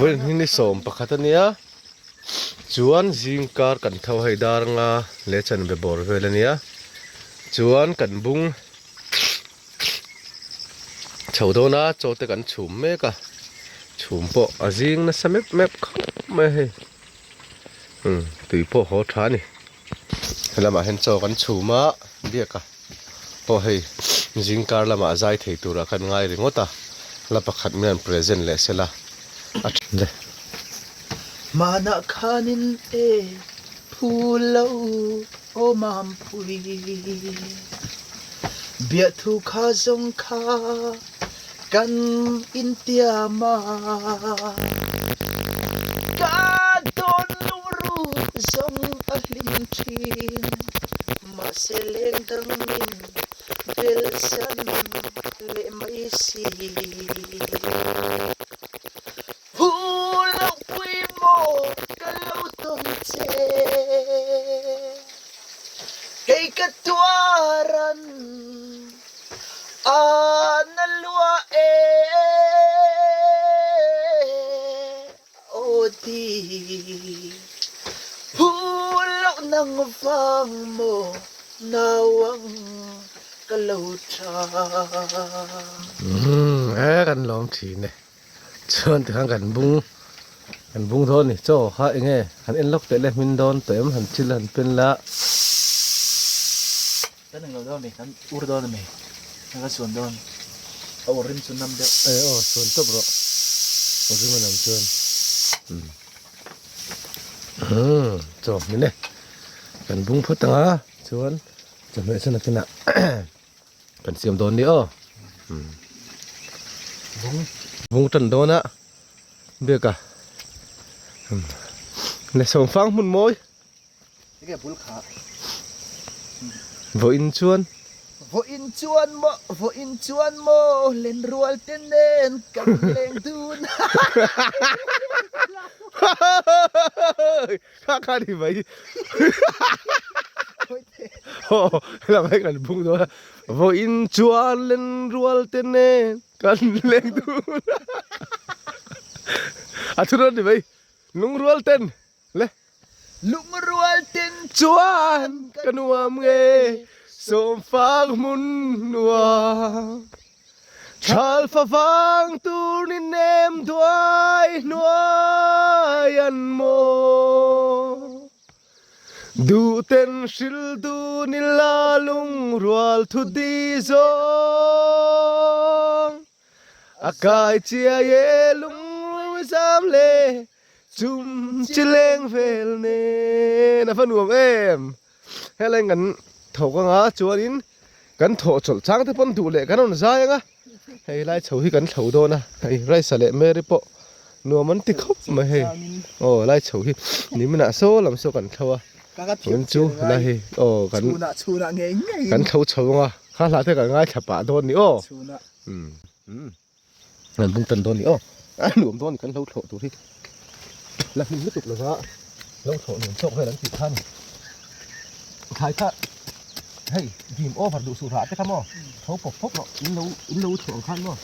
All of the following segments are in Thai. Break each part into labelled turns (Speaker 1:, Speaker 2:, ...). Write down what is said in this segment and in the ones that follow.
Speaker 1: เว้นนี่สมปะคัตเนียจวนจิงการกันเท่าให้ดารงาเลชันเบบอร์เวลเนียจวนกันบุงชาวโดนาโจเตกันชุมเมกะชุมโปอาจิงนะสมับแมบเขาไม่ให้ตุยโปหัวท้านี่แล้วมาเห็นโจกันชุมะเดียกะโปให้จิงการละมาใจเทตุระกันง่ายริงอตาละประคัดเมียนเพรเซนเลสละอัดเลย
Speaker 2: Mana kanin pulau o mampui Biar tu ka zong ka kan intiama Ka don nuru zong alim chin Maseleng dang min belsan le maisi Pulau pui mo kalau tonce Kay katuaran analua odi Pulau ng vang mo nawang kalauta
Speaker 1: กันลองทีเนี่ยชวนถึงกันบุงโทนนี่โจ้ข้าเองไงหันเอ็นล็อกเตะเล่มินโดนเต็มหันชิลหันเป็นละ
Speaker 2: Kan ang lawdaw may kan urdaw na may nakasun doon awarin sunam daw
Speaker 1: ส่วนตบรอโอ้ที่มันนำชวนโจ้นี่เนี่ยกันบุงพุทธังอ่ะชวนจะไม่สนักกินอ่ะกันเสียมโดนดิบุงตันโดนอ่ะเบียกอ่ะในสองฝั่งมุนมวย
Speaker 2: นี่แกบุลขา
Speaker 1: vô in chuan
Speaker 2: Vo in chuan mo len rual tenen kan leng dun
Speaker 1: khá đi vậy là mấy cái bung đó vô in chuan lên rual tên nè cần lên tu à thôi đó đi vậy nung rual tên le
Speaker 2: lung rual ten
Speaker 1: chuan cần nuam nghe sôm phang mun nuam chal pha vang tu nin em đuôi nuôi ăn mô du tên sil du ni la lung rual thu đi zong akai chia ye lung sam le chum chileng vel ne na phan nuam em hele ngan thau ka nga chuanin kan tho chol chang te pon du le kan on za yanga hei lai chho hi kan thau do na hei rai sa le me ri po nuam an ti khop ma hei lai chho hi ni mina so lam so kan thawa kan chu la hi kan
Speaker 2: chuna nge nge
Speaker 1: kan thau chho nga kha la te kan ngai thapa don ni
Speaker 2: chuna
Speaker 1: ngan bung tan don ni nuam don kan thau tho tu hi la hin lu tuk la za lo tho nuam sok hai lan ti than khai ka hey dìm ô phật đủ sụt hả thế không mò thấu phộc phốc nọ in lâu thượng khăn mò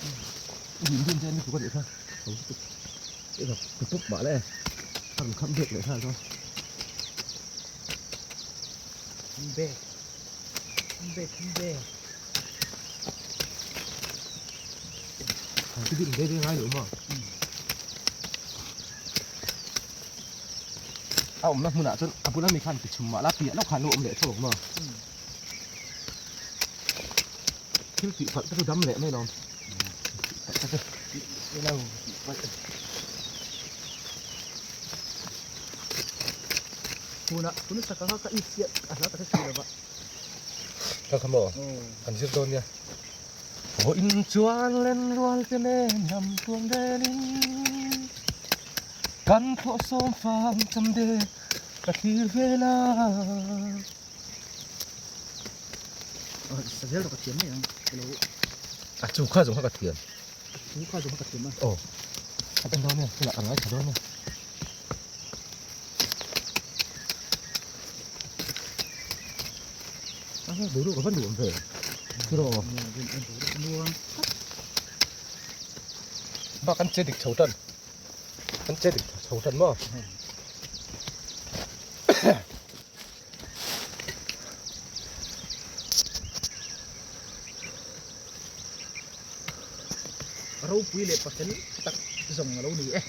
Speaker 1: dìm dìm trên thì có thể thôi thấu cái gặp cái phốc bảo này thằng khăm được để sao thôi
Speaker 2: bê
Speaker 1: thằng cái gì đây đây ngay nữa mà ông nó muốn nãy chân ông nó mình khăn cái chùm mà lá tía nó khăn nó để cho màที่สีฝันก็คือดำแหละไม่ลอง
Speaker 2: เราคุณสักการะก็อีเสียอะไรแต่ก็เสียแบบ
Speaker 1: ก็ขโมยอันนี้โดนเนี่ยโอ้อินจวนเล่นรัวเล่นยำทวงเดลินกันโคสมฟังจำเดกะทีเวลา
Speaker 2: สัญญาเราก็เทียมไม่ยังเรา
Speaker 1: จูข้าจงข้ากระเทียม
Speaker 2: นี่ข้าวจุ่มกระเทียมมั้ย
Speaker 1: เป็นโดนเนี่ยขนาดอะไรขนาดเนี่ย đủ đủ có vẫn đủ về cái đồ bác ăn chơi địch chấu trần มันเจ็ดโถทันบ่
Speaker 2: เราปุยเล็บปักเส้นตักส่งเราดี
Speaker 1: เลย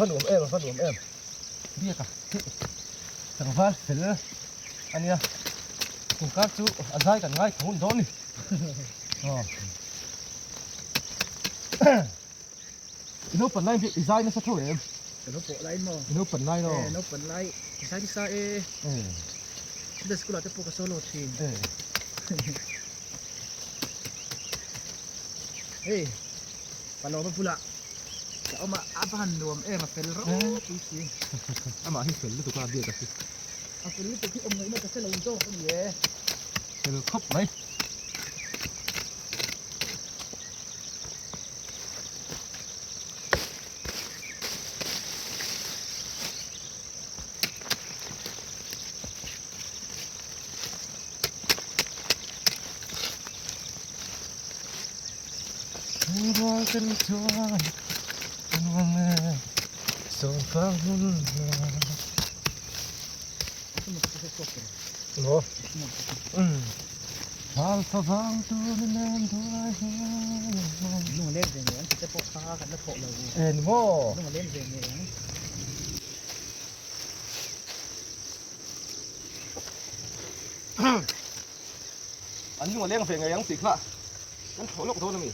Speaker 1: มาหนุ่มเอ็มมาหนุ่มเอ็มเรียกอะสังฟ้าเสร็จแล้วอันนี้คุณการจูอันใช้กันง่ายของโดนนี่อ๋ออินุปันไนพี่ดีไซน์นั่นสักเท่าไหร่
Speaker 2: แต่เราโปะไล่มั้ง
Speaker 1: อินุปันไนเนาะ
Speaker 2: เราเป็นไล่ใช้ที่ใช้เดสกุลาจะโปะกับโซโล่ทีมเฮ้ยปนเราไม่พูดละจะเอามาอาบันรวมมาเป็นร้อยปีสิ
Speaker 1: อามาที่เสร็จแล้วถูกการเดียกันสิ
Speaker 2: เอาเป็นลิตรที่อมเงินมาจะเส้นเราโจ้ก็ดี
Speaker 1: เป็นครบไหมรอกันจนวันเมื่อส่งฟังหุ่นโอ้ฟังฟังตัวนั้นตัวนั้น
Speaker 2: นุ่งเล่นเสียงนี้จะโปะฟ้ากันแล้วโปะเรา
Speaker 1: เอ็นโม
Speaker 2: นุ่งเล่นเสียงนี้
Speaker 1: อันนี้มาเลี้ยงเพลงไงยังสิค่ะนั่นโถลกโถนะมี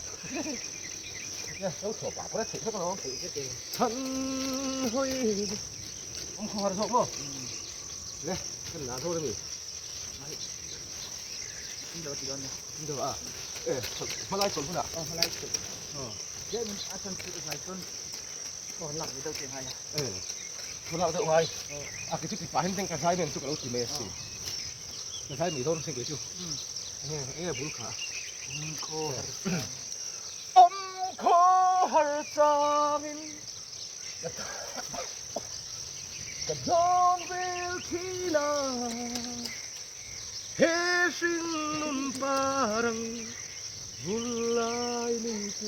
Speaker 1: เนี่ยเราโถปากก็ได้สิสักหน่อยฉันเฮ้ยผมขอจะชอบมั้งเนี่ยขึ้นหน้าโถนะมี
Speaker 2: นี่เราตีกันนะ
Speaker 1: นี่เดี๋ยวมาไล่ชนพุ่นอ่ะ
Speaker 2: อะไรสุดเดี๋ยวมันอาจารย์สุดท้ายต้นก่อนหลังนี่เราเสียงไง
Speaker 1: คนเราเดี๋ยวไงกิจกิจป่าเห็นเต็งกระชายเป็นสุกแล้วกี่เมตรสิกระชายมีต้นเสียงเกี่ยวชูบุญขา
Speaker 2: โค
Speaker 1: โคฮาร์จามินกระดองเวลทีลาเฮชินนุนปารังบุลไลนิเต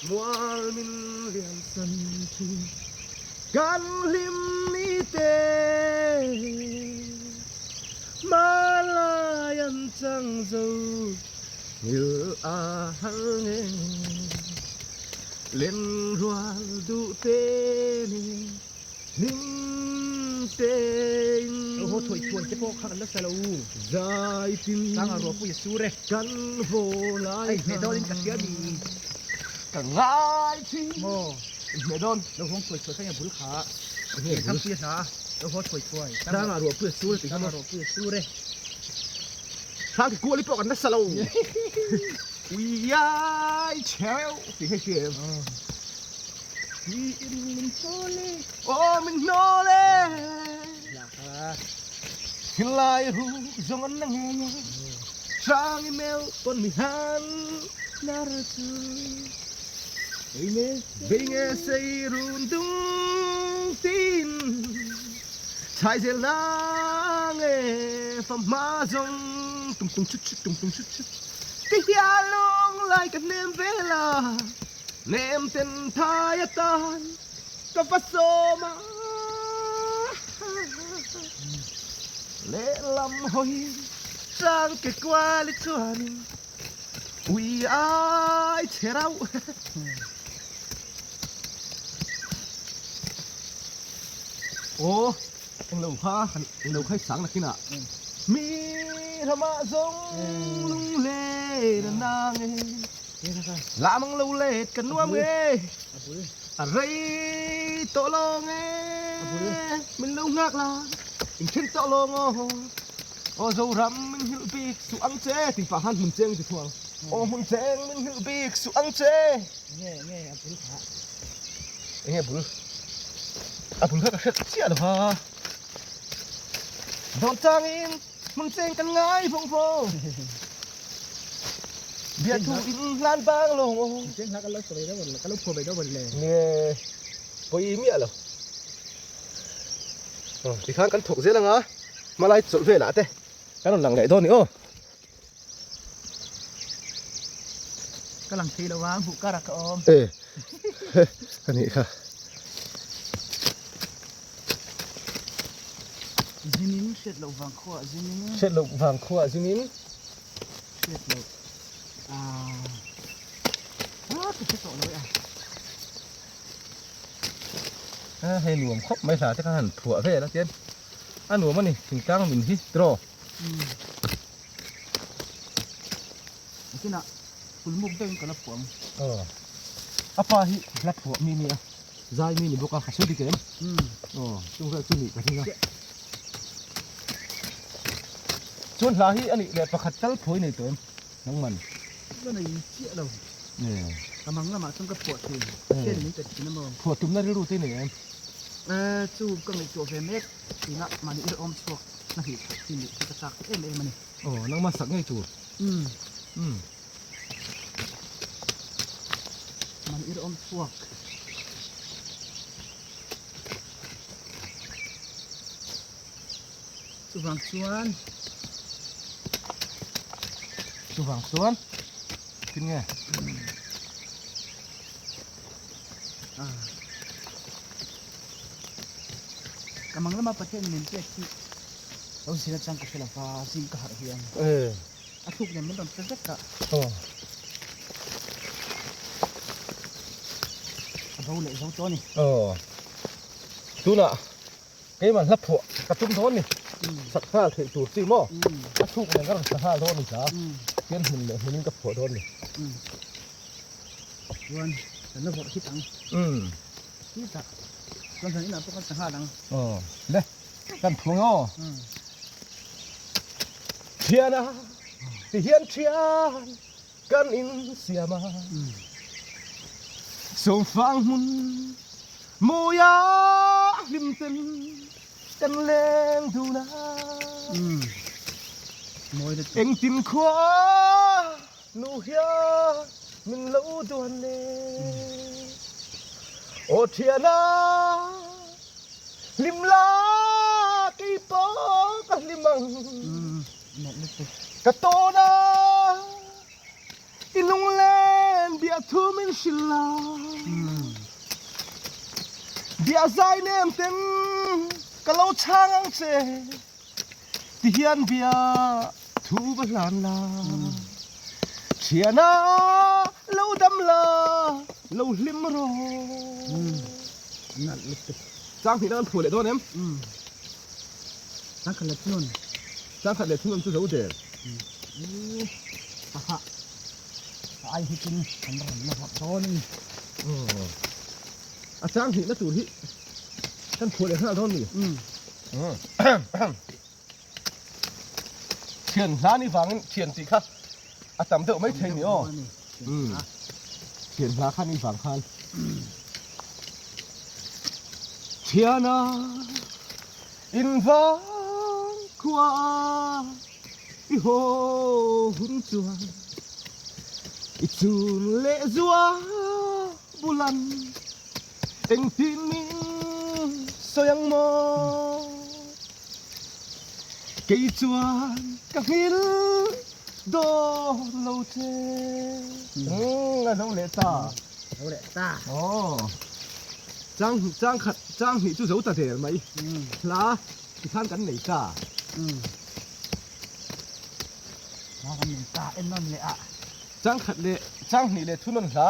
Speaker 1: มัวมินเลียนสันทีกันลิมนิเตมาลายันจังโซnhư à hăng lên rual du tên ninh tên
Speaker 2: โอ้โหถอยชวนจะโปะข้างแล้วเซลู
Speaker 1: dài tin
Speaker 2: ตั้งอารมณ์ผู้ยิ่งสู้เลย
Speaker 1: กันโวลา
Speaker 2: ไอ้
Speaker 1: ย
Speaker 2: เมดอนกับเสียดี
Speaker 1: กันง่ายที่
Speaker 2: โม
Speaker 1: เมดอน
Speaker 2: เราคงถอยๆแค่บุญขาเห็นทำเสียสาเราพอถอยๆ
Speaker 1: ตั้งอารมณ์เพื่อสู้ติ
Speaker 2: ตั้
Speaker 1: ด
Speaker 2: ง
Speaker 1: มา
Speaker 2: อารมณ์ผู้ยิ่งสู้เลย
Speaker 1: ทางที่กลัวลิปกันนัสโลวิยายเชลสิให้เชื่อ
Speaker 2: มีอินมินโซเล่
Speaker 1: โอ้มินโนเล่
Speaker 2: อยาก
Speaker 1: Hilai hu zongan nang ngaya Sang email pon mihan naratu Binge say rundung tin Chai zel nang e From ma zong Tung tung chut chut tung tung chut chut Tia long like a name vela Name ten tayatan Kapasoma lệ lắm hồi sang cái qua lịch chuẩn ui ai thế đâu ô anh lầu khai sáng là khi nào mi thầm giống lung lệ đàn nàng làm ang lâu lệ cần nuông nghe à rây tổ lo nghe mình lâu ngạc là in trên tao lo ngô ô dâu rắm mình hiểu biết su ăn chê thì phải hắn mình chêng thì thuồng ô mình chêng mình hiểu biết su ăn chê
Speaker 2: nghe à bún khá
Speaker 1: nghe bún khá cái chia được ha đón trang in mình chêng căn ngái phong phong เบียร์ทูอินลานบางลง
Speaker 2: เจ๊งแล้วก็ลดไปได้หมดก็ลดพอไปได้หมดเลย
Speaker 1: เนี่ยปอยเมียเหรอที่ข้างกันถกเสียแล้วไงมาไล่สุดเวลาเต้กันหลังไหนโดนนี่โอ้
Speaker 2: กำลังทีระวังผูกกระกอม
Speaker 1: อันนี้ค่ะ
Speaker 2: จินิมเสร็จแล้ววางขวาจินิม
Speaker 1: เช็ดลงวางขวาสินิ้ม
Speaker 2: เสร็จแล้วติดที่โต๊ะเลย
Speaker 1: ให้หลวมครบไม่สาที่ข้าหันถั่วเพ่แล้วเจนอันหลวมมันนี่ถึงกลางมินที่ตรอ
Speaker 2: ที่น่ะคุณมุกเด้งกับละปวง
Speaker 1: apa hi plat po mini a zai mini boka khasu di kem chung ra chu ni ka hinga chun la hi ani le pakhat tal phoi nei to em nang man
Speaker 2: ก็ในเจี๊ยเรา
Speaker 1: ne
Speaker 2: กำลังละมาต้องกระปวดทีเช่นนี้เกิดขึ้นนะมอง
Speaker 1: pho tum na ri ru te nei em
Speaker 2: จูบก็ไม่จูบเฟรมเมกทีน่ะมันอีออมสวกนะฮิทีนี้กระตักเอ็มมันนี่
Speaker 1: nang ma sak ngai chu
Speaker 2: มันอีออมสวกสุวรรณชวน
Speaker 1: chu wang suan kin nge
Speaker 2: กำลังละมาประเทศนี้เจ๊ที่เราเสียจังกับเทลฟ้าสิ่งกระหายเฮียงอาทุกเนี่ยมันต้องเป็นสักกะเราเลยเราตัวนี่
Speaker 1: tu na cái mà lắp pho ka tum thon ni sak ha the tu ti mo a thuk ne gar sa ha thon ni sa ken hin le hin ka pho thon ni
Speaker 2: วันแต่ละบทที่ตังที่ตักวันนี้นะพวกกันจะหาดัง
Speaker 1: le kan pho ngo thiên à thì hiên thiên kan in sia ma sông phang mun moya lim tin kan leng thu na
Speaker 2: มวยเด็ด
Speaker 1: anh tin khóa nụ hia mình lâu tuần nè ô thiên à lim la cây bó cả lim măng
Speaker 2: หมดเลย
Speaker 1: cả tô na in lung lên bia thu mình xin la bia dài nem tên cả lâu chang ang chê thì hiền bia thu bất lan la chia na lâu đâm la lâu lim ro
Speaker 2: นั่นลึก
Speaker 1: giang thì đang thổi lại thôi em
Speaker 2: ตั้งขลับนุ่น
Speaker 1: giang khát lại thu ngân chú dấu để
Speaker 2: ปะฮะไอ้ที่กินอันนั้นละครับโดน
Speaker 1: à giang thì nó tụt hị đang thổi lại thôi nhỉ thiền lá đi vàng thiền gì khác à tầm độ mấy thầy nữa thiền lá khăn đi vàng khăn thiền à in vang qua i hồ hun chuan i chun lệ dua bulan anh tin mình soyang mo cây chuan các hil do lâu chê là đâu lệ ta
Speaker 2: เอาแหละตา
Speaker 1: trang khát trang hỉ chú dấu ta để mày lá thì than cắn nảy cả
Speaker 2: มากันหนึ่งตาเอ็นนั่นเลยอ่ะ
Speaker 1: trang khát lệ trang hỉ lệ thu nôn lá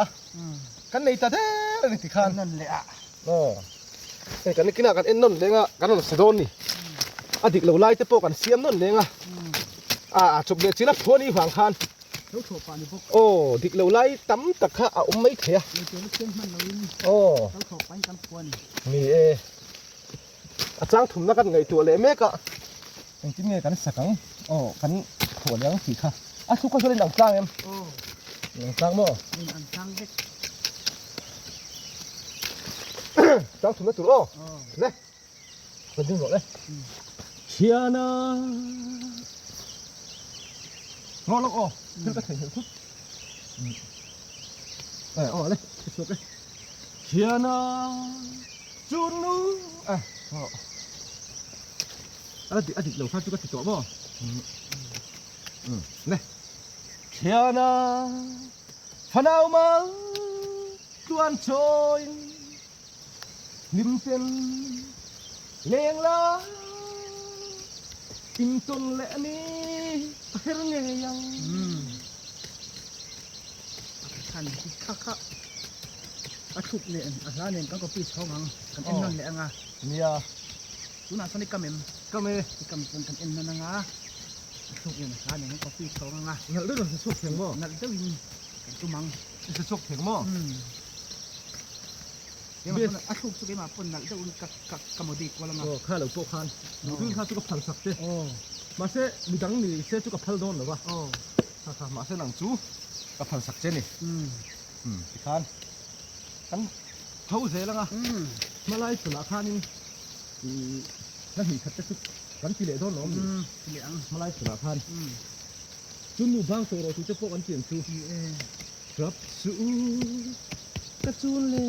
Speaker 1: cắn nảy ta thế này thì
Speaker 2: ข้าง
Speaker 1: khan
Speaker 2: นั่นเลยอ่ะ
Speaker 1: cái cắn cái nào cắn ên nôn lên à cắn nó sẽ đôn đi à địch lâu lai tới po cắn xiêm nôn lên à chụp lệ chỉ là phun đi hoàng khan
Speaker 2: ลูกโถปานี่พวก
Speaker 1: ô địch lâu lai tắm tắc ha à mấy thế
Speaker 2: เราเจอลูกเชื่อมันเราอิน
Speaker 1: ô
Speaker 2: เราโถไปกันควร
Speaker 1: mi e à trang thùng nó cắn ngày tuổi lệ mẹ cả anh chính nghe cắn sạc cắn cắn phổ léo chỉ kha à chú có cho lên đằng trang em
Speaker 2: โอ้
Speaker 1: đằng trang mò
Speaker 2: นี่อันช่างเล็ก
Speaker 1: trang thùng nó tụt ô
Speaker 2: โอ้
Speaker 1: này mình dừng rồi đây chia na ngon lắm ô cứ có thể hiểu thức อ๋อเลยสุกเลยเขียนาจูนูอ๋ออะไรติดเราข้าจุกติดตัวบ่เนี่ยเขียนาพนาวมาตวนโชยลิมเป็นเลี้ยงลาอิมตุนเละนี่เฮรเงยัง
Speaker 2: ท่านที่ข้าอาทุกเนี่ยอาสาเนี่ยก็ปีช่องหังกันเอ็นนั่นแหละงา
Speaker 1: เนี่ย
Speaker 2: ตุน่าสนิทกับเอ็ม
Speaker 1: ก็ไม่
Speaker 2: กับกันเอ็นนั่นงาทุกเนี่ยอาสาเนี่ยก็ปีช่องหังา
Speaker 1: เนี่ยเรื่องจะสุกเพียงบ่
Speaker 2: นั่นเจ้าวินกันตุมัง
Speaker 1: จะสุกเพียงบ่
Speaker 2: เดี๋ยวมันอาทุกสุกิมาปนนั่นเจ้าวินกับโมดีกว่าละงา
Speaker 1: ก็ข้าเหล่าโตคันดูที่ข้าจุกพันสักเต้
Speaker 2: โอ้
Speaker 1: มาเสมีดังนี่เสจุกพันโดนหรือวะ
Speaker 2: โอ้
Speaker 1: ข้ามาเสหนังจูกับพันสักเจนี่ที่คันกันเท่าเสแล้วไงมาไล่สุนัขคันนี่นั่นหิขัดจะสุกกันกิเลสโดนหนอม
Speaker 2: เหลียง
Speaker 1: มาไล่สุนัขคันจุนนูบางตัวเราทุกจะพวกกันเจียนจูครับสูกระจุนเล่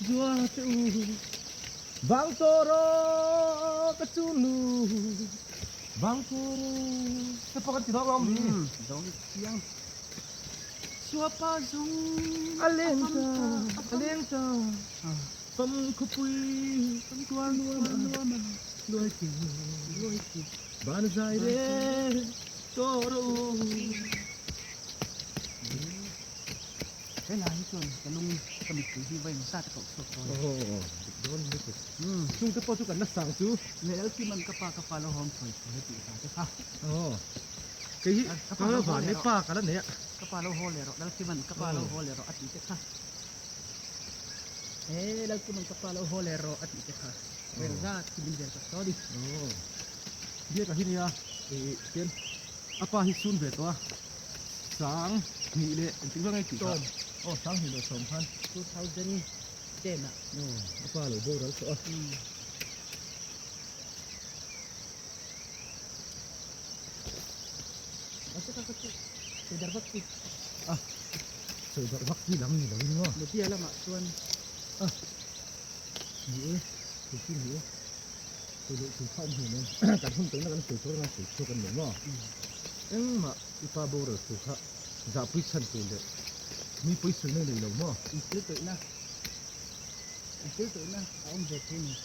Speaker 1: จัวจูบางตัวเรากระจุนนูบางตัวเราจะพวกกันจีนเราดี
Speaker 2: ดองเสียงชัวป้าจง
Speaker 1: Alenta, pam kupui,
Speaker 2: ต้นตัวนัวมัน
Speaker 1: luaki, Buenos Aires, Toro.
Speaker 2: ใช่หลายส่วนแต่ลุงกำลังถือที่ไว้มาซาตะกบสดตัว
Speaker 1: Oh, don't miss it. Chung te potu kan nasang chu.
Speaker 2: แล้วที่มันกระปาเราหอมสวยให้ตีตาเจ้าค่ะ
Speaker 1: Oh. Kaya kaya ba ni pa kala ne.
Speaker 2: กระปาเราโฮเลยหรอแล้วที่มันกระปาเราโฮเลยหรออติเจ้าค่ะแล้วที่มันกระปาเราโฮเลยหรออติเจ้าค่ะเวลาที่บินเดียวกับตัวดิ
Speaker 1: Oh. Dia ka hini ya. Ken. Apa hisun beto ah. Sang ni le ting bang ai ti ka. Oh, sang hi lo som khan.
Speaker 2: 2010 อ่ะ
Speaker 1: Oh, apa lo bo ral so.
Speaker 2: แล้วก็คือดาร์บักที่
Speaker 1: So dak wakti lam ni lo ni mo.
Speaker 2: เมื่อที่แล้วมาส่วน
Speaker 1: Ni tu tin ni. Tu lo tu phom hi ne. Kan hum teng na kan tu na tu kan mo. Eng ma ipa bo ro tu kha. Za pui chan tu le. Mi pui su ne le lo mo.
Speaker 2: อีกตัวนะเอาเด็กที่นี่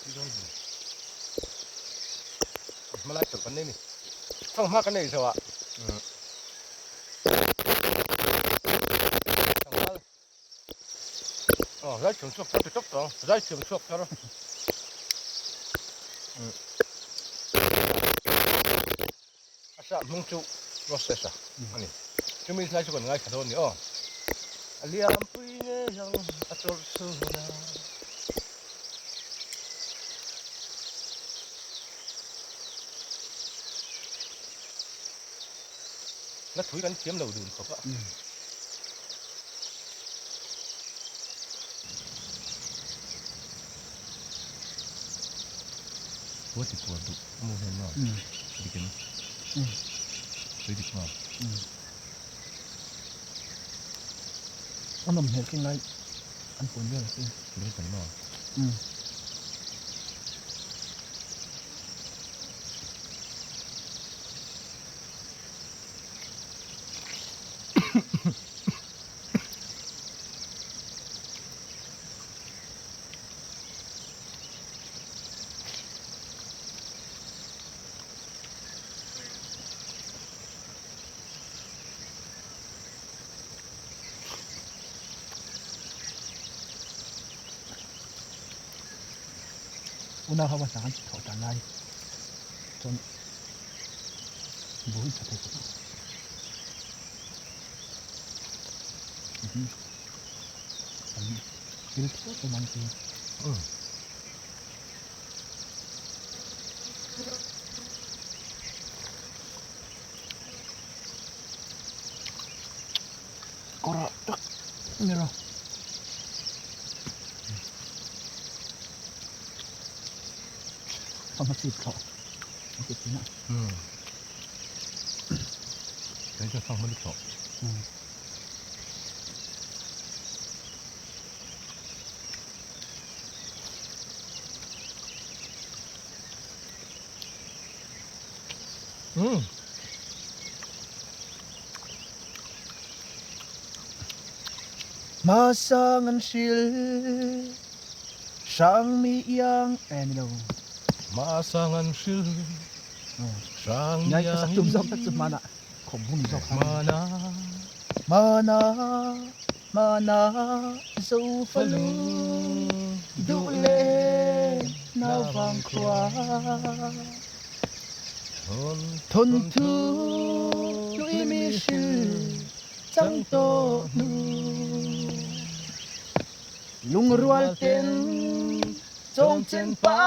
Speaker 2: ไปโดนเลย
Speaker 1: มาไล่ตัวกันนี่นี่ต้องมากันนี่สิวะอ๋อไล่ถึงช่วงเขาจะจบต่อไล่ถึงช่วงเขาแล้วอาชามุ่งจู่รถเสียอันนี้จะมีไล่ช่วงไงขนาดนี้อ๋อเลี้ยงปุยเนี่ยยังอัตโตสุดา แล้วถุยกันเทียมเราดูเขาก็ว่าติดตัวดุมูเห็นหน่อยดีกันดีดีกว่า
Speaker 2: อันนั้นเห็นกินไรอันปุ่นเยอะจริง
Speaker 1: ดีกันหน่อย
Speaker 2: อุณหภูมิต่างถอดกันได้จนบุ้ยจะไปกับอันนี้คือตัวประมาณกี่ก็ระดับนี่หรอเอามาสิบเขาสิบนะ
Speaker 1: เดี๋ยวจะฟังมันดีกว่า
Speaker 2: มาสังอันชิลช่างมียังแอนโน
Speaker 1: มาสังอันชิลช่างมียัง
Speaker 2: สักจุ่มสักจุ่มมานะขมหุ่นสัก
Speaker 1: มานะ
Speaker 2: มานะมานะซูฟลูดูเลนาวังควาทนทุลุยมีชื่อจังโตนูลุงรัวเต็นจงเจนปา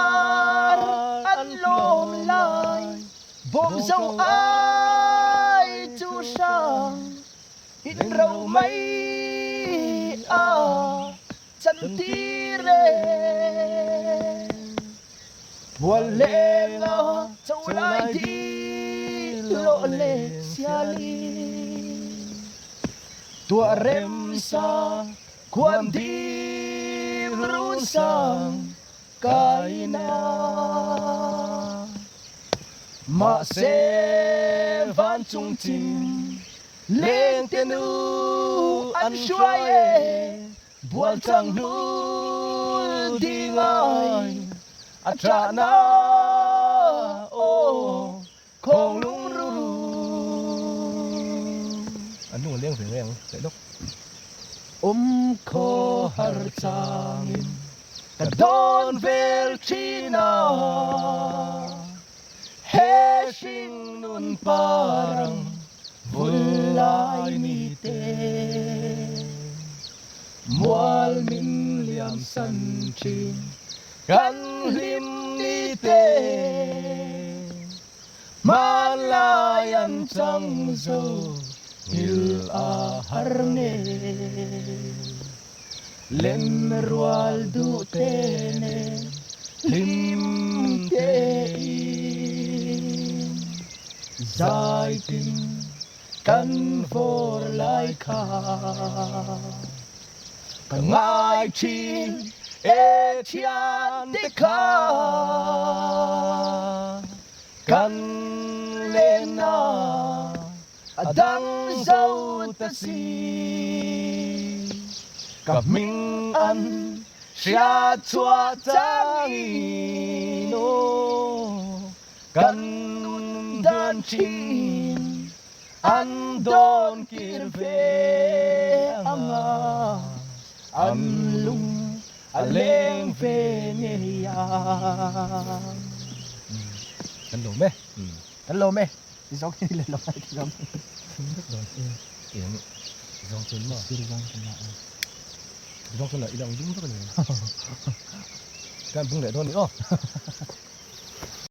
Speaker 2: รอันลมลายบ่มเจ้าอายจูช่างอินเราไม่จันทีเรบัวเล่งเจ้าลายดีโลเลเสียลีตัวเร็มซาความดีรู้สังกายนามาเซวันจงจิงเล่งเตนูอันช่วยบัวจังนูดีง่ายอัตรานาโอคงลุงรู้
Speaker 1: อันนู้นเลี้ยงเสียงเลี้ยงเด็ก
Speaker 2: โคฮาร์จังแต่โดนเวลชีนาเฮชิงนุนปารังบุลลายมีเตมวลมินเลียมสันจิงกันลิมนิเตมาลายันจังโซฮิลอาฮาร์เนเลมรวลดูเตเนลิมเตใจติงกันฟอร์ไลคากันง่ายชีเอชียนเดคากันเลนาดังเจ้าตะซีกับมิงอันเสียชัวจังอีโนกันเดินชิงอันโดนกิรเวอังอันลุงอันเลงเฟเนีย
Speaker 1: กันหลงไหม
Speaker 2: กันโลไหมที่สองที่เลยลงไปที่สอง
Speaker 1: เอียงสองคนมา
Speaker 2: ที่สองคนมา
Speaker 1: สองคนไหนอีหลังยุ่งสักหน่อยการพึ่งไหนโดนนี่อ๋อ